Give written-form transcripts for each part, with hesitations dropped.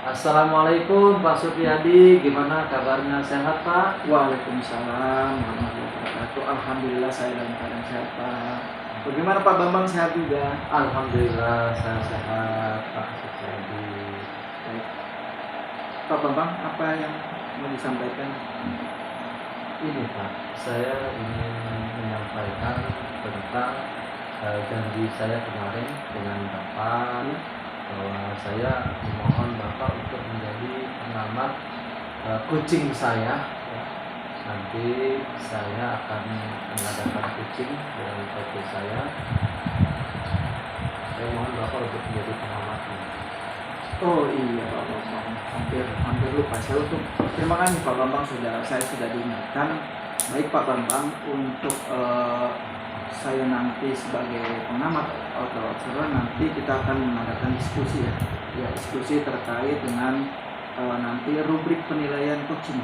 Assalamualaikum Pak Supriyadi, gimana kabarnya, sehat Pak? Waalaikumsalam warahmatullahi wabarakatuh. Alhamdulillah saya dalam keadaan sehat, Pak. Bagaimana Pak Bambang, sehat juga? Alhamdulillah saya sehat Pak Supriyadi. Baik. Pak Bambang, apa yang mau disampaikan? Ini Pak, saya ingin menyampaikan tentang janji saya kemarin dengan Bapak bahwa saya memohon Bapak untuk menjadi pengamat kucing saya. Ya. Nanti saya akan mengadakan kucing dengan kucing saya. Saya mohon Bapak untuk menjadi pengamatnya. Oh iya Pak Bambang, hampir lupa saya untuk terima kasih Pak Bambang, saya sudah diingatkan. Baik Pak Bambang, untuk saya nanti sebagai pengamat atau observer nanti kita akan mengadakan diskusi diskusi terkait dengan nanti rubrik penilaian coaching,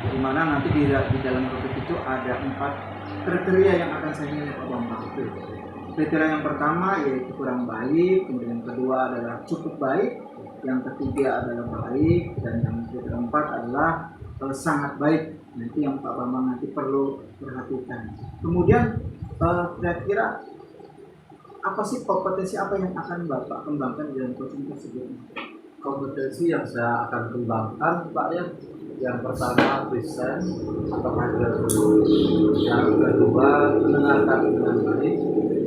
di mana nanti di dalam rubrik itu ada 4 kriteria yang akan saya nilai Pak Bambang. Kriteria yang pertama yaitu kurang baik, kemudian yang kedua adalah cukup baik, yang ketiga adalah baik, dan yang keempat adalah sangat baik. Nanti yang Pak Bambang nanti perlu perhatikan. Kemudian kira-kira apa sih kompetensi apa yang akan Bapak kembangkan dalam coaching tersebut? Kompetensi yang saya akan kembangkan Pak ya, yang pertama present atau hadir dulu, yang kedua mendengarkan dengan baik,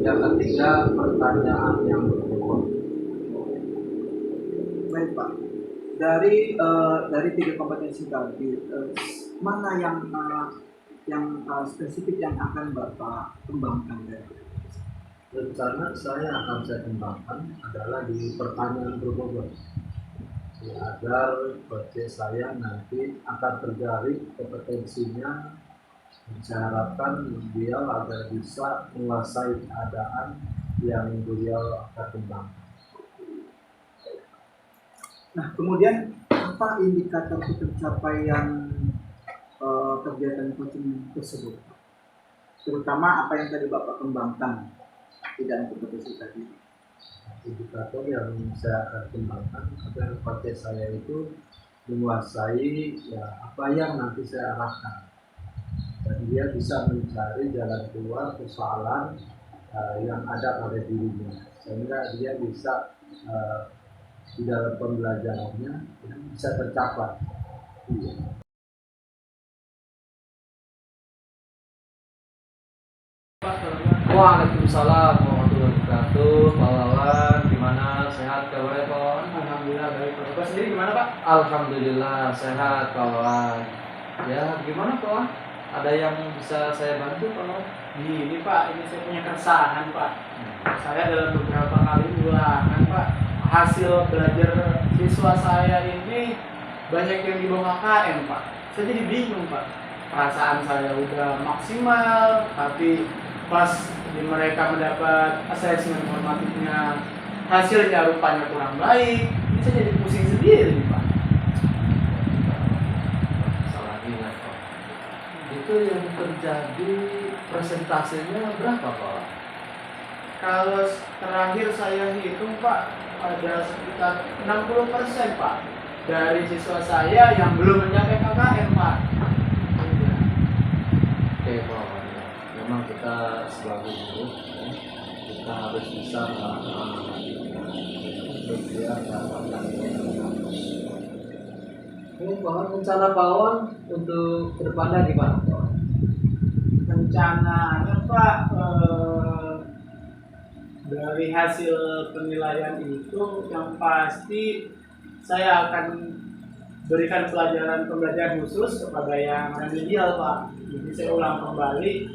yang ketiga pertanyaan yang berbobot. Baik Pak, dari 3 kompetensi tadi, mana yang spesifik yang akan Bapak kembangkan dari? Rencana saya kembangkan adalah di pertanyaan berbobot, ya, agar coach saya nanti akan tergali kompetensinya. Saya harapkan beliau agar bisa menguasai keadaan yang beliau akan kembangkan. Nah, kemudian apa indikator pencapaian kegiatan coaching tersebut? Terutama apa yang tadi Bapak kembangkan di dalam kompetensi tadi. Indikator yang saya akan kembangkan agar coach saya itu menguasai ya apa yang nanti saya arahkan, dan dia bisa mencari jalan keluar persoalan yang ada pada dirinya, sehingga dia bisa di dalam pembelajarannya bisa tercapai. Waalaikumsalam warahmatullahi wabarakatuh. Pak Wawan, gimana, sehat kabarnya Pak Wawan? Alhamdulillah baik. Bapak sendiri gimana Pak? Alhamdulillah sehat Pak Wawan. Ya gimana Pak Wawan? Ada yang bisa saya bantu Pak Wawan? Ini Pak, ini saya punya keresahan Pak. Saya dalam beberapa kali ulangan Pak, hasil belajar siswa saya ini banyak yang di bawah KKM Pak. Saya jadi bingung Pak. Perasaan saya udah maksimal, tapi pas mereka mendapat asesmen formatifnya hasilnya rupanya kurang baik. Ini saya jadi pusing sendiri Pak. Salah ingat Pak. Itu yang terjadi presentasinya berapa Pak? Kalau terakhir saya hitung Pak, ada sekitar 60% Pak dari siswa saya yang belum mencapai KKM Pak. Oke Pak Wawan, ya. Memang kita sebagai guru ya, kita harus bisa dia mendapatkan. Ini Pak Wawan, rencana Pak Wawan untuk kedepannya gimana Pak Wawan? Rencananya Pak, dari hasil penilaian itu yang pasti saya akan berikan pembelajaran khusus kepada yang remedial Pak. Jadi saya ulang kembali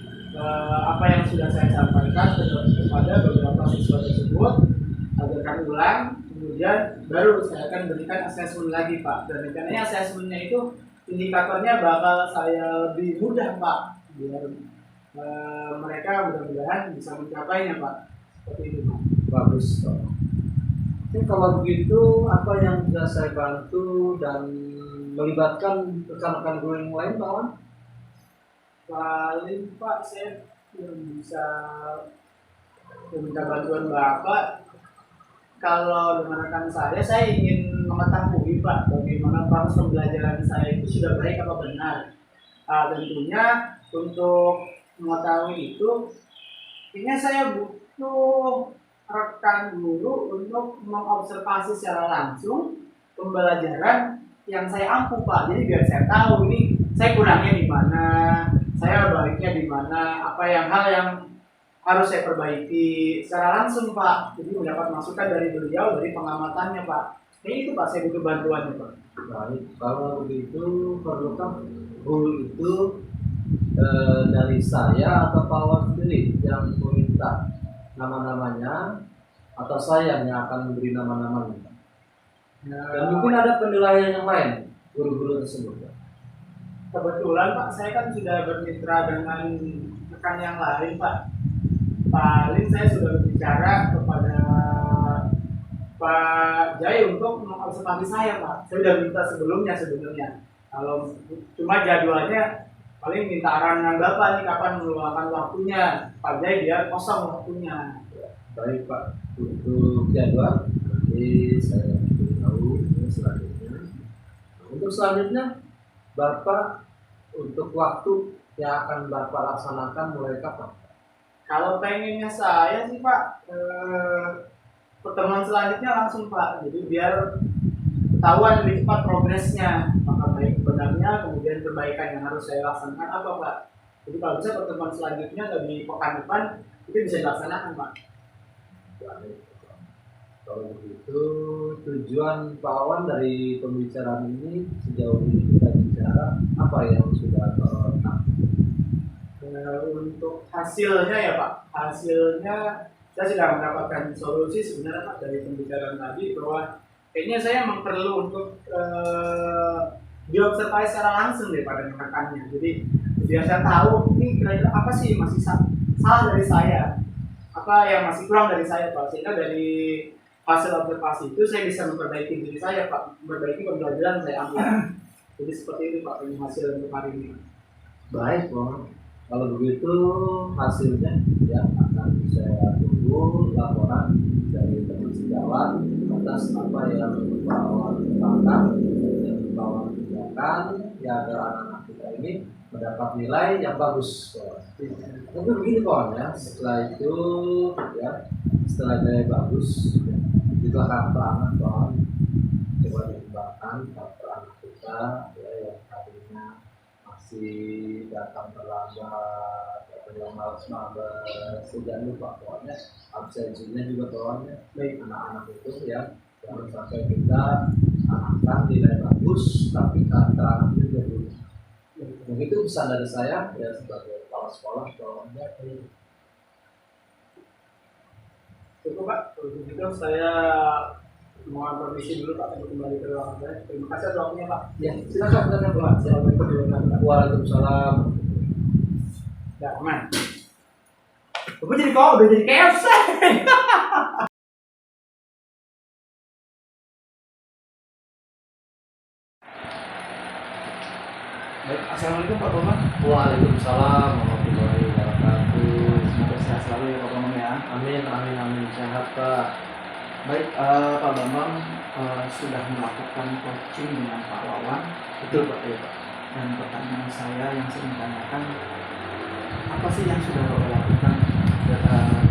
apa yang sudah saya sampaikan kepada beberapa siswa tersebut, ajarkan ulang, kemudian baru saya akan berikan asesmen lagi Pak. Dan rencananya asesmennya itu indikatornya bakal saya lebih mudah Pak, biar mereka mudah-mudahan bisa mencapainya Pak. Seperti itu Pak. Bagus Pak. Oke, kalau begitu apa yang bisa saya bantu dan melibatkan rekan-rekan guru yang lain Pak Wawan? Paling Pak, saya belum bisa meminta bantuan Bapak. Kalau dengan rekan saya ingin mengetahui ini Pak, bagaimana proses pembelajaran saya itu sudah baik apa benar. Tentunya untuk mengetahui itu, kayaknya saya butuh rekan guru untuk mengobservasi secara langsung pembelajaran yang saya ampu Pak. Jadi biar saya tahu ini saya kurangnya di mana, saya baiknya di mana, apa yang hal yang harus saya perbaiki secara langsung Pak. Jadi mendapat masukan dari beliau, dari pengamatannya Pak. Ini itu Pak, saya butuh bantuannya Pak. Baik, kalau begitu perlukah guru itu dari saya atau Pak Wan sendiri yang meminta nama-namanya, atau saya yang akan memberi nama-namanya? Dan mungkin ada penilaian yang lain guru-guru tersebut. Kebetulan Pak, saya kan sudah bermitra dengan rekan yang lain Pak. Paling saya sudah berbicara kepada Pak Jai untuk mengobservasi saya Pak. Saya sudah minta sebelumnya sebenarnya. Kalau cuma jadwalnya paling minta arahan Bapak nih kapan meluangkan waktunya. Pak Jai biar kosong waktunya. Baik Pak, untuk jadwal nanti saya beritahu selanjutnya. Untuk selanjutnya, Bapak untuk waktu yang akan Bapak laksanakan mulai kapan? Kalau pengennya saya sih Pak, pertemuan selanjutnya langsung Pak. Jadi biar ketahuan lebih cepat progresnya, maka baik benarnya, kemudian perbaikan yang harus saya laksanakan apa Pak. Jadi kalau bisa pertemuan selanjutnya di pekan depan itu bisa dilaksanakan Pak. Baik. Kalau begitu, tujuan Pak Wan dari pembicaraan ini sejauh ini kita bicara apa yang sudah terlakukan? Untuk hasilnya ya Pak, hasilnya saya sudah mendapatkan solusi sebenarnya Pak dari pembicaraan tadi, bahwa kayaknya saya memang perlu untuk diobservasi secara langsung daripada rekannya. Jadi biar saya tahu ini kira-kira apa sih masih salah dari saya, apa yang masih kurang dari saya Pak, sehingga dari hasil observasi itu saya bisa memperbaiki diri saya Pak, memperbaiki pembelajaran saya ambil. Jadi seperti itu Pak ini hasil untuk hari ini. Baik, Bang. Kalau begitu hasilnya ya akan saya tunggu laporan dari teman sejawat atas apa yang Pak Wan kembangkan dan Pak Wan kerjakan ya agar anak-anak kita ini mendapat nilai yang bagus. Tapi begini Pak ya, setelah itu ya setelah nilai bagus ya, juga karakter Pak Wan coba dikembangkan karakter anak kita ya yang tadinya masih datang terlambat, datang yang malas-malas, jangan lupa pokoknya absensinya juga pokoknya baik anak-anak itu ya jangan sampai kita anakkan nilai bagus tapi karakter anak itu jadi begitu pesan dari saya ya sebagai kepala sekolah pokoknya Cukup Pak, kalau begitu saya mohon permisi dulu Pak untuk kembali ke ruangan saya. Terima kasih atas waktunya Pak. ya silakan Pak. Waalaikumsalam. Ya aman. Gue jadi kok udah jadi KFC. Baik, assalamualaikum Pak Bambang. Waalaikumsalam warahmatullahi wabarakatuh. Semoga sehat selalu ya Pak Bambang ya. Amin amin amin sehat Pak. Baik, Pak Bambang sudah melakukan coaching dengan Pak Wawan. Betul Pak ya Pak. Dan pertanyaan saya yang saya ingin tanyakan, apa sih yang sudah Bapak lakukan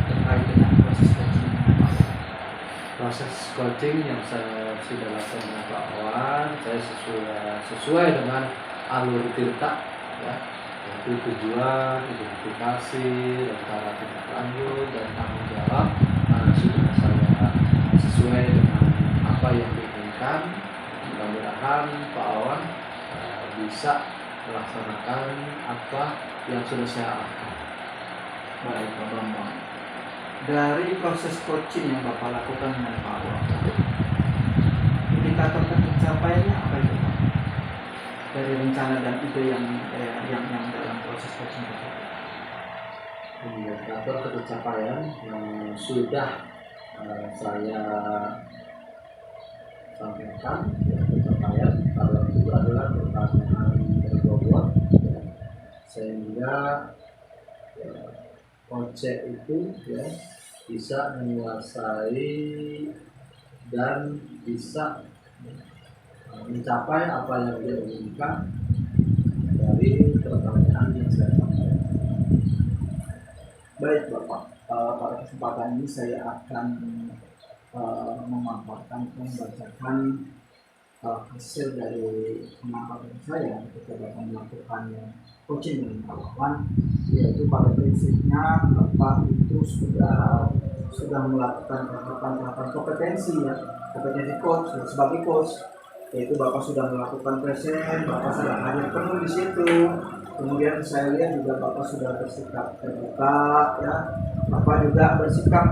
terkait dengan proses coaching dengan Pak Wawan? Proses coaching yang saya sudah lakukan dengan Pak Wan, saya sesuai dengan alur Tirta ya, yaitu tujuan, identifikasi, rencana tindak lanjut dan tanggung jawab sudah saya sesuai dengan apa yang diinginkan. Mudah-mudahan Pak Awan bisa melaksanakan apa yang sudah saya arahkan. Baik Pak Bambang, dari proses coaching yang Bapak lakukan dengan Pak Awan, indikator pencapaiannya apa itu Pak? Dari rencana dan ide yang dalam proses coaching tersebut. Indikator pencapaian yang sudah saya sampaikan ya, pencapaian kalau itu adalah pertanyaan dari bobot ya, sehingga ya, project itu ya bisa menguasai dan bisa mencapai apa yang dia inginkan dari pertanyaan yang saya sampaikan. Baik Bapak, pada kesempatan ini saya akan memaparkan atau membacakan hasil dari pengamatan saya ketika Bapak melakukan coaching dengan karyawan, yaitu pada prinsipnya Bapak itu sudah melakukan tahapan kompetensi ya, kompetensi coach ya, sebagai coach, yaitu Bapak sudah melakukan present, Bapak sudah hadir penuh di situ. Kemudian saya lihat juga Bapak sudah bersikap terbuka ya, Bapak juga bersikap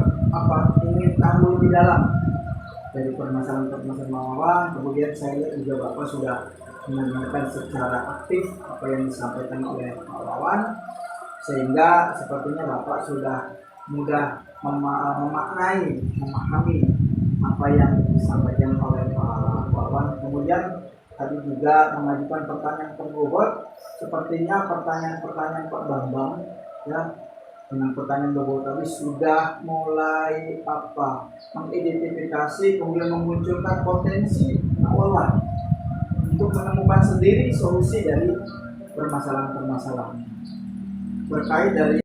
ingin tahu lebih dalam dari permasalahan lawan. Kemudian saya lihat juga Bapak sudah mendengarkan secara aktif apa yang disampaikan oleh lawan, sehingga sepertinya Bapak sudah mudah memahami apa yang disampaikan oleh Pak Wawan. Kemudian tadi juga mengajukan pertanyaan berbobot, sepertinya pertanyaan Pak Bambang ya, dengan pertanyaan berbobot tadi sudah mulai mengidentifikasi, kemudian memunculkan potensi Wawan untuk menemukan sendiri solusi dari permasalahan-permasalahan berkait dari